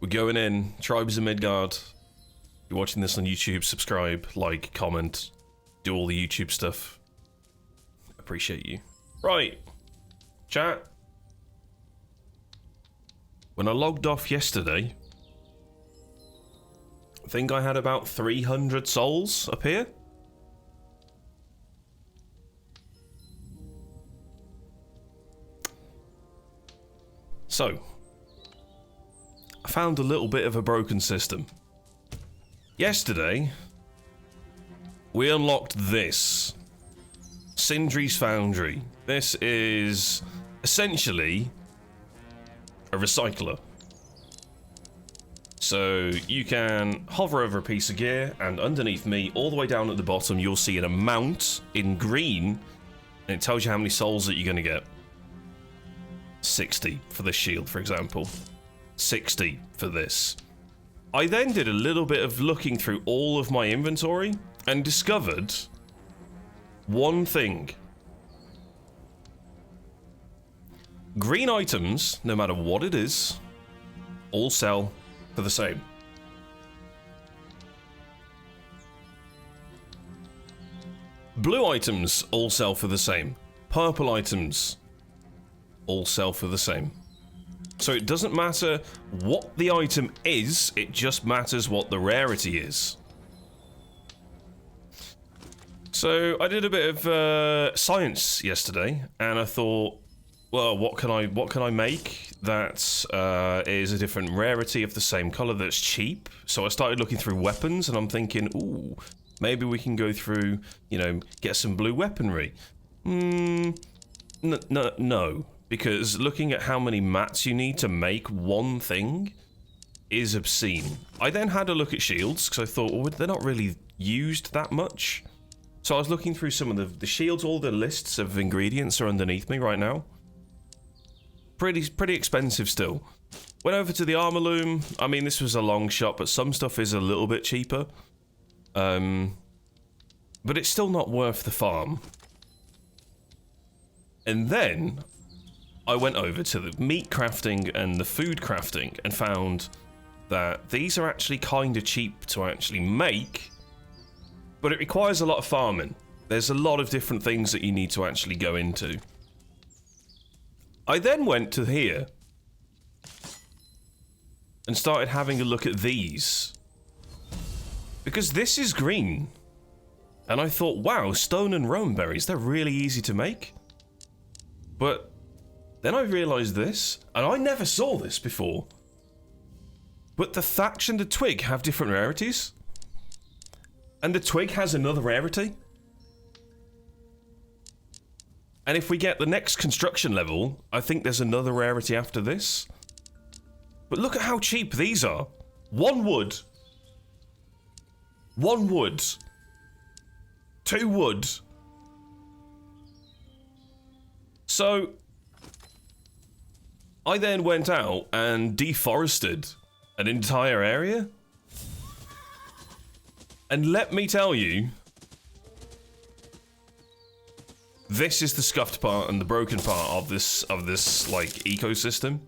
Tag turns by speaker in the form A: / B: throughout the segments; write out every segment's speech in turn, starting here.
A: We're going in. Tribes of Midgard. If you're watching this on YouTube, subscribe, like, comment, do all the YouTube stuff. Appreciate you. Right. Chat. When I logged off yesterday, I think I had about 300 souls up here. So, I found a little bit of a broken system. Yesterday, we unlocked this. Sindri's Foundry. This is essentially a recycler. So you can hover over a piece of gear, and underneath me, all the way down at the bottom, you'll see an amount in green, and it tells you how many souls that you're going to get. 60 for this shield, for example. 60 for this. I then did a little bit of looking through all of my inventory and discovered one thing. Green items, no matter what it is, all sell for the same. Blue items all sell for the same. Purple items all sell for the same. So it doesn't matter what the item is, it just matters what the rarity is. So I did a bit of science yesterday, and I thought, well, what can I make that is a different rarity of the same color that's cheap? So I started looking through weapons, and I'm thinking, ooh, maybe we can go through, you know, get some blue weaponry. No. Because looking at how many mats you need to make one thing is obscene. I then had a look at shields, because I thought, well, they're not really used that much. So I was looking through some of the shields, all the lists of ingredients are underneath me right now. Pretty expensive still. Went over to the armor loom. I mean, this was a long shot, but some stuff is a little bit cheaper. But it's still not worth the farm. And then I went over to the meat crafting and the food crafting and found that these are actually kind of cheap to actually make, but it requires a lot of farming. There's a lot of different things that you need to actually go into. I then went to here and started having a look at these, because this is green. And I thought, wow, stone and rowan berries, they're really easy to make. But then I realised this, and I never saw this before. But the thatch and the twig have different rarities. And the twig has another rarity. And if we get the next construction level, I think there's another rarity after this. But look at how cheap these are. 1 wood. 1 wood. 2 wood. So I then went out and deforested an entire area. And let me tell you, this is the scuffed part and the broken part of this like ecosystem.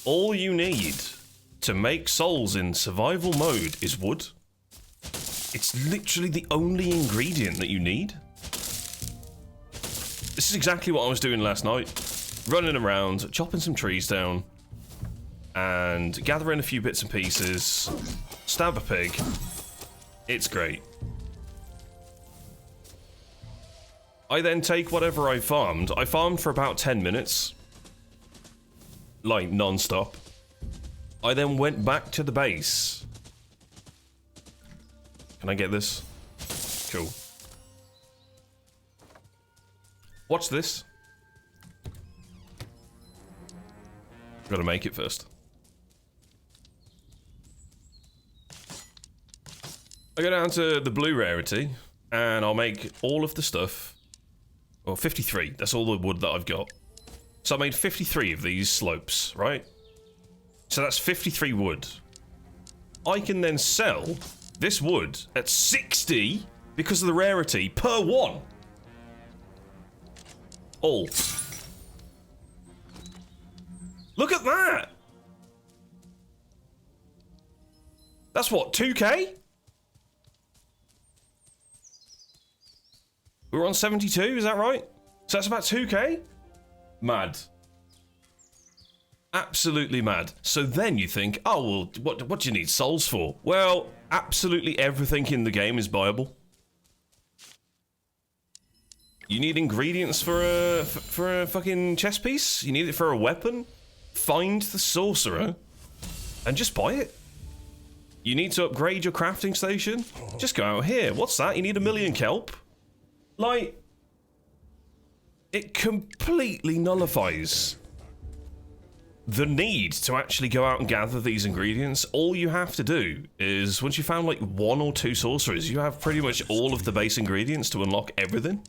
A: All you need to make souls in survival mode is wood. It's literally the only ingredient that you need. This is exactly what I was doing last night. Running around, chopping some trees down, and gathering a few bits and pieces, stab a pig. It's great. I then take whatever I farmed. I farmed for about 10 minutes. Like, non-stop. I then went back to the base. Can I get this? Cool. Watch this. Gotta make it first. I go down to the blue rarity, and I'll make all of the stuff. Well, 53. That's all the wood that I've got. So I made 53 of these slopes, right? So that's 53 wood. I can then sell this wood at 60 because of the rarity per one. All. Look at that! That's what, 2k? We're on 72, is that right? So that's about 2k? Mad. Absolutely mad. So then you think, oh, well, what do you need souls for? Well, absolutely everything in the game is buyable. You need ingredients for a fucking chess piece? You need it for a weapon? Find the sorcerer and just buy it. You need to upgrade your crafting station? Just go out here. What's that? You need 1,000,000 kelp? Like, it completely nullifies the need to actually go out and gather these ingredients. All you have to do is, once you found like 1 or 2 sorcerers, you have pretty much all of the base ingredients to unlock everything.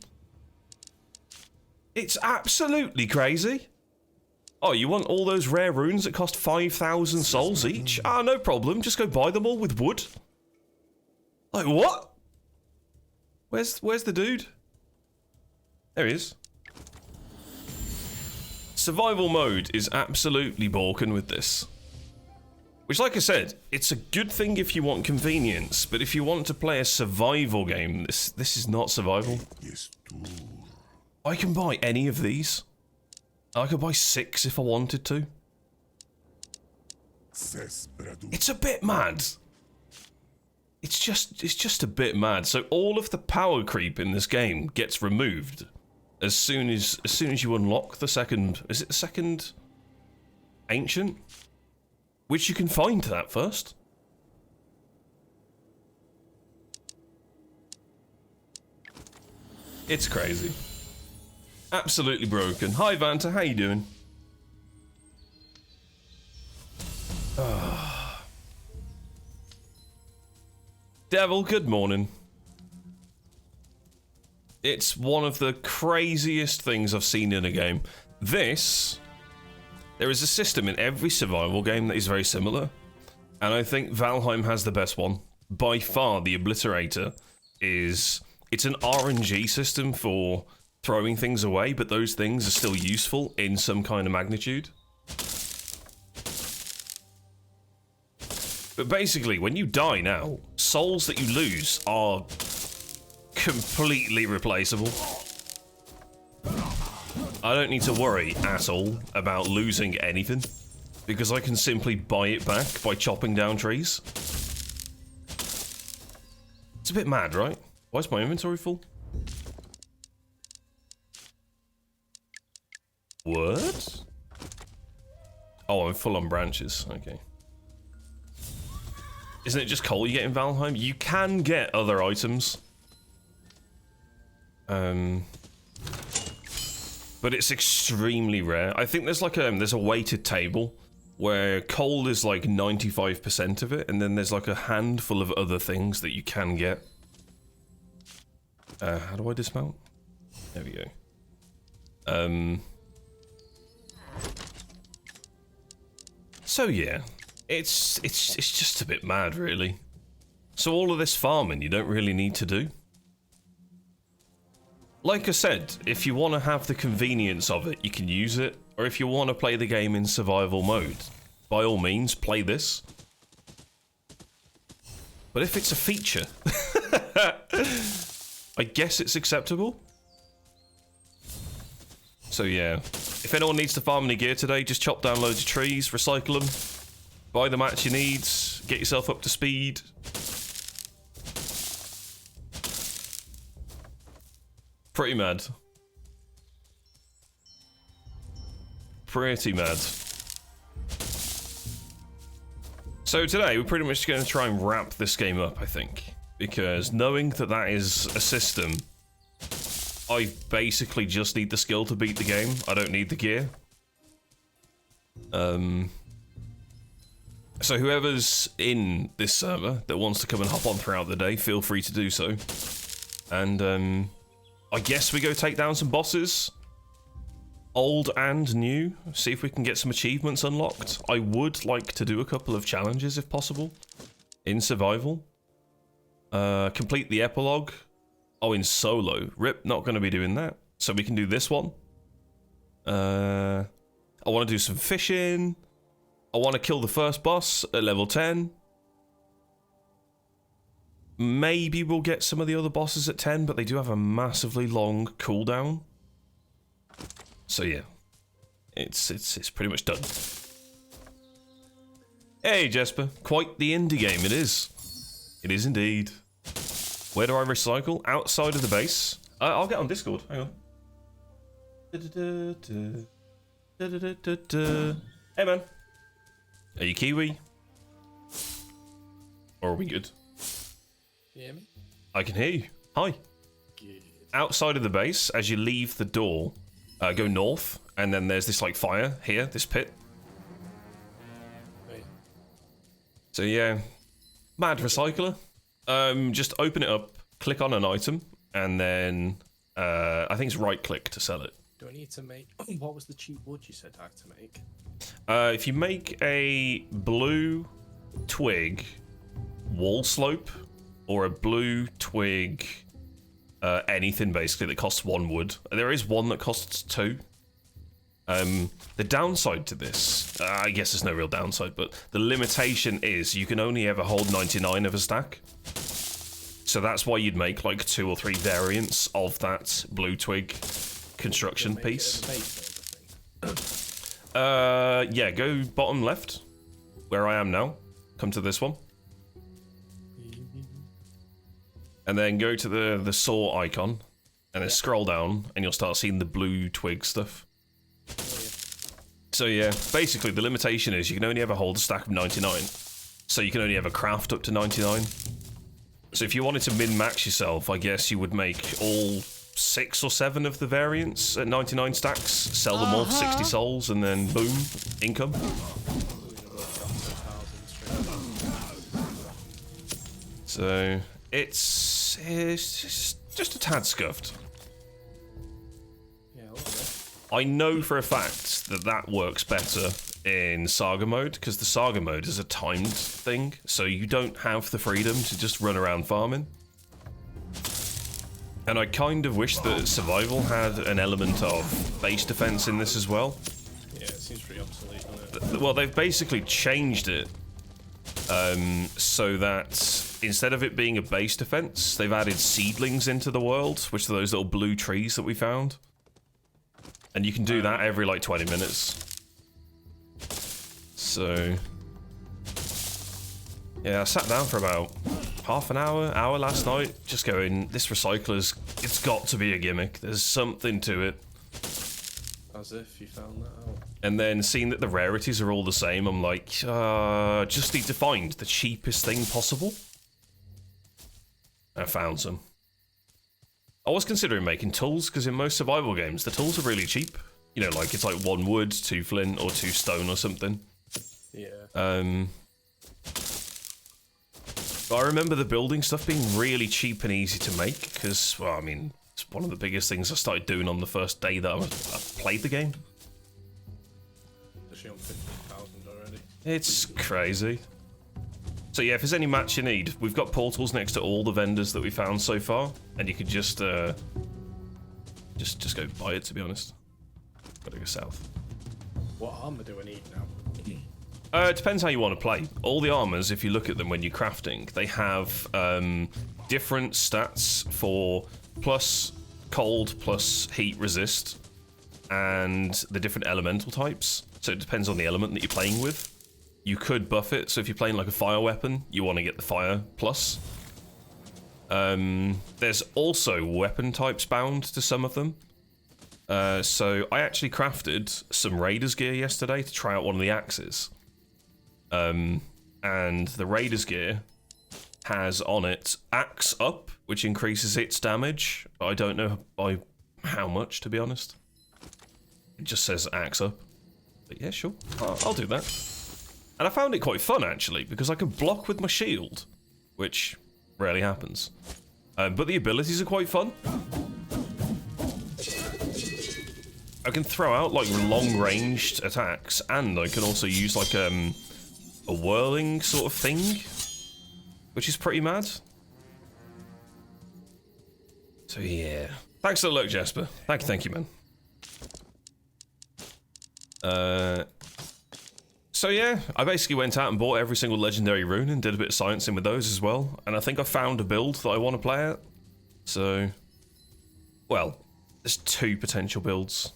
A: It's absolutely crazy. Oh, you want all those rare runes that cost 5,000 souls each? Ah, no problem. Just go buy them all with wood. Like, what? Where's the dude? There he is. Survival mode is absolutely balking with this. Which, like I said, it's a good thing if you want convenience, but if you want to play a survival game, this is not survival. I can buy any of these. I could buy 6 if I wanted to. It's a bit mad. It's just a bit mad. So all of the power creep in this game gets removed as soon as you unlock the second. Is it the second ancient? Which you can find that first. It's crazy. Absolutely broken. Hi Vanta, how you doing? Devil, good morning. It's one of the craziest things I've seen in a game. There is a system in every survival game that is very similar, and I think Valheim has the best one. By far, the Obliterator it's an RNG system for throwing things away, but those things are still useful in some kind of magnitude. But basically, when you die now, souls that you lose are completely replaceable. I don't need to worry at all about losing anything, because I can simply buy it back by chopping down trees. It's a bit mad, right? Why is my inventory full? What? Oh, I'm full on branches. Okay. Isn't it just coal you get in Valheim? You can get other items. But it's extremely rare. I think there's like there's a weighted table where coal is like 95% of it, and then there's like a handful of other things that you can get. How do I dismount? There we go. So yeah, it's just a bit mad, really. So all of this farming you don't really need to do. Like I said, if you want to have the convenience of it, you can use it. Or if you want to play the game in survival mode, by all means, play this. But if it's a feature, I guess it's acceptable. So yeah, if anyone needs to farm any gear today, just chop down loads of trees, recycle them, buy the mats you need, get yourself up to speed. Pretty mad. Pretty mad. So today, we're pretty much going to try and wrap this game up, I think. Because knowing that that is a system, I basically just need the skill to beat the game. I don't need the gear. So whoever's in this server that wants to come and hop on throughout the day, feel free to do so. And I guess we go take down some bosses. Old and new. See if we can get some achievements unlocked. I would like to do a couple of challenges if possible. In survival. Complete the epilogue. Oh, in solo. Rip, not going to be doing that. So we can do this one. I want to do some fishing. I want to kill the first boss at level 10. Maybe we'll get some of the other bosses at 10, but they do have a massively long cooldown. So yeah, it's pretty much done. Hey Jesper, quite the indie game it is. It is indeed. Where do I recycle? Outside of the base. I'll get on Discord. Hang on. Hey man, are you Kiwi? Or are we good?
B: You hear me?
A: I can hear you. Hi.
B: Good.
A: Outside of the base, as you leave the door, go north, and then there's this like fire here, this pit.
B: Wait.
A: So yeah, mad recycler. Just open it up, click on an item, and then I think it's right click to sell it.
B: Do I need to make... What was the cheap wood you said I had to make?
A: If you make a blue twig wall slope, or a blue twig anything basically that costs 1 wood. There is one that costs 2. The downside to this, I guess there's no real downside, but the limitation is you can only ever hold 99 of a stack. So that's why you'd make like 2 or 3 variants of that blue twig construction piece. Yeah, go bottom left, where I am now. Come to this one. And then go to the saw icon, and then scroll down, and you'll start seeing the blue twig stuff. So yeah, basically the limitation is you can only ever hold a stack of 99. So you can only ever craft up to 99. So if you wanted to min-max yourself, I guess you would make all 6 or 7 of the variants at 99 stacks, sell them all for 60 souls, and then boom, income. So it's just a tad scuffed.
B: Yeah, okay.
A: I know for a fact that that works better in Saga mode, because the Saga mode is a timed thing, so you don't have the freedom to just run around farming. And I kind of wish that Survival had an element of base defense in this as well.
B: Yeah, it seems pretty obsolete, doesn't it?
A: Well, they've basically changed it so that instead of it being a base defense, they've added seedlings into the world, which are those little blue trees that we found. And you can do that every like 20 minutes. So yeah, I sat down for about half an hour last night, just going, this recycler's, it's got to be a gimmick. There's something to it.
B: As if you found that out.
A: And then seeing that the rarities are all the same, I'm like, just need to find the cheapest thing possible. I found some. I was considering making tools, because in most survival games, the tools are really cheap. You know, like it's like 1 wood, 2 flint, or 2 stone or something.
B: Yeah.
A: But I remember the building stuff being really cheap and easy to make, because, well, I mean, it's one of the biggest things I started doing on the first day that I played the game.
B: Actually on 50,000 already.
A: It's crazy. So yeah, if there's any match you need, we've got portals next to all the vendors that we found so far, and you could just go buy it, to be honest. Gotta go south.
B: What armor do I need now?
A: It depends how you want to play. All the armors, if you look at them when you're crafting, they have different stats for plus cold, plus heat resist, and the different elemental types. So it depends on the element that you're playing with. You could buff it, so if you're playing like a fire weapon, you want to get the fire plus. There's also weapon types bound to some of them. So I actually crafted some Raiders gear yesterday to try out one of the axes. And the Raiders gear has on it axe up, which increases its damage. I don't know by how much, to be honest. It just says axe up. But yeah, sure, I'll do that. And I found it quite fun, actually, because I can block with my shield, which rarely happens. But the abilities are quite fun. I can throw out, like, long-ranged attacks, and I can also use, like, a whirling sort of thing, which is pretty mad. So, yeah. Thanks for the look, Jasper. Thank you, man. So yeah, I basically went out and bought every single legendary rune and did a bit of sciencing with those as well. And I think I found a build that I want to play at. So, well, there's 2 potential builds.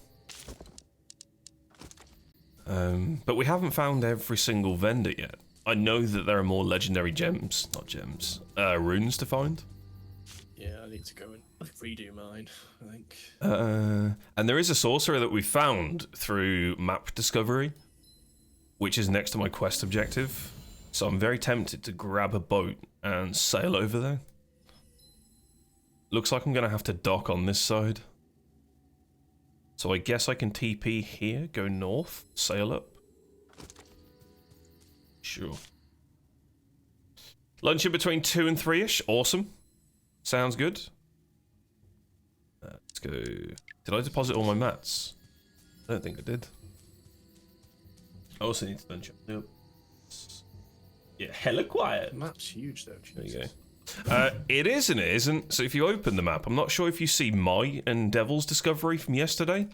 A: But we haven't found every single vendor yet. I know that there are more legendary gems, not gems, runes to find.
B: Yeah, I need to go and redo mine, I think.
A: And there is a sorcerer that we found through map discovery, which is next to my quest objective. So I'm very tempted to grab a boat and sail over there. Looks like I'm going to have to dock on this side. So I guess I can TP here, go north, sail up. Sure. Lunch in between 2 and 3-ish. Awesome. Sounds good. Let's go. Did I deposit all my mats? I don't think I did. I also need to lunch up. Yep. Yeah, hella quiet.
B: The map's huge though. Jesus.
A: There you go. It is and it isn't. So if you open the map, I'm not sure if you see my and Devil's discovery from yesterday.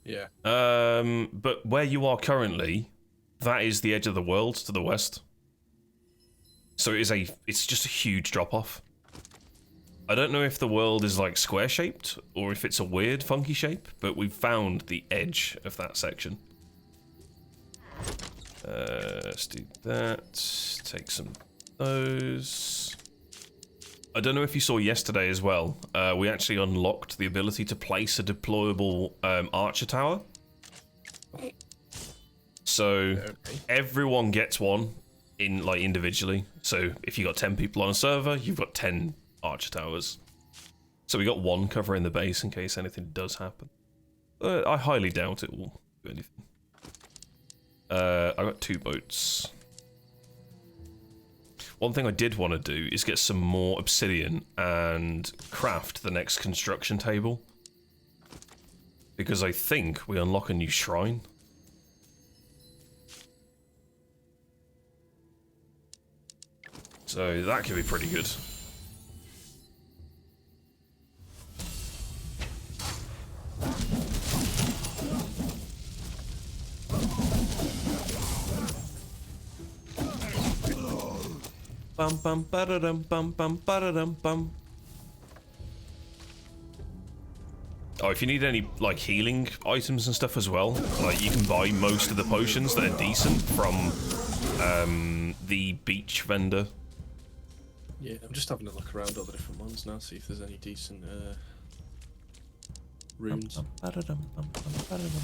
B: Yeah.
A: But where you are currently, that is the edge of the world to the west. So it's just a huge drop off. I don't know if the world is like square shaped or if it's a weird funky shape, but we've found the edge of that section. Let's do that. Take some of those. I don't know if you saw yesterday as well. We actually unlocked the ability to place a deployable archer tower. So everyone gets one in like individually. So if you got 10 people on a server, you've got 10 archer towers. So we got one covering the base in case anything does happen. I highly doubt it will do anything. I got 2 boats. One thing I did want to do is get some more obsidian and craft the next construction table. Because I think we unlock a new shrine. So that could be pretty good. Bum bum ba-da-dum bum bum ba-da-dum bum. Oh, if you need any like healing items and stuff as well, like you can buy most of the potions that are decent from the beach vendor.
B: Yeah, I'm just having a look around all the different ones now, see if there's any decent runes.
A: Ba-da-dum, bum, bum, ba-da-dum.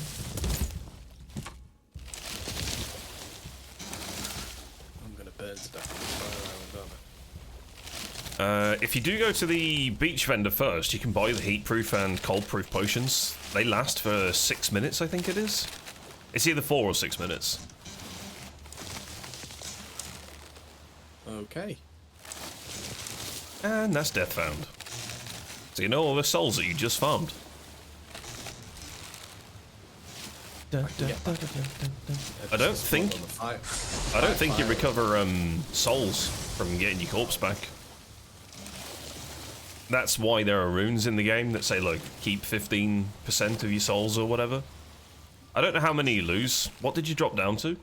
B: I'm gonna burn to death on this fire island, aren't I?
A: If you do go to the beach vendor first, you can buy the heat-proof and cold-proof potions. They last for 6 minutes, I think it is. It's either 4 or 6 minutes.
B: Okay.
A: And that's death found. So you know all the souls that you just farmed. I don't think you recover souls from getting your corpse back. That's why there are runes in the game that say like keep 15% of your souls or whatever. I don't know how many you lose. What did you drop down to?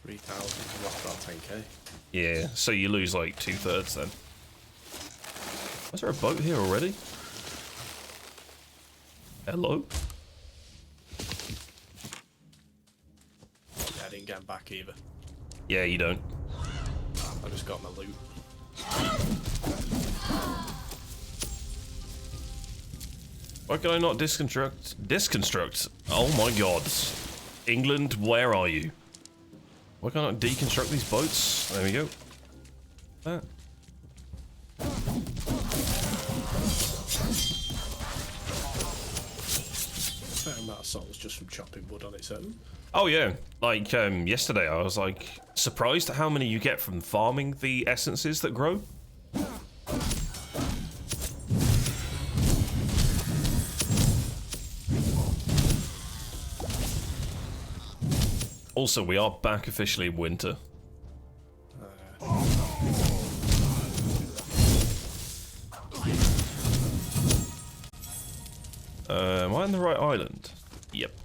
B: 3,000 lost about 10k.
A: Yeah, so you lose like 2/3 then. Was there a boat here already? Hello?
B: Yeah, I didn't get him back either.
A: Yeah, you don't.
B: I just got my loot.
A: Why can I not disconstruct? Disconstruct? Oh my god. England, where are you? Why can't I deconstruct these boats? There we go. That.
B: Fair amount of souls just from chopping wood on its own.
A: Oh yeah, like yesterday I was like surprised at how many you get from farming the essences that grow. Also, we are back officially in winter. Am I on the right island? Yep.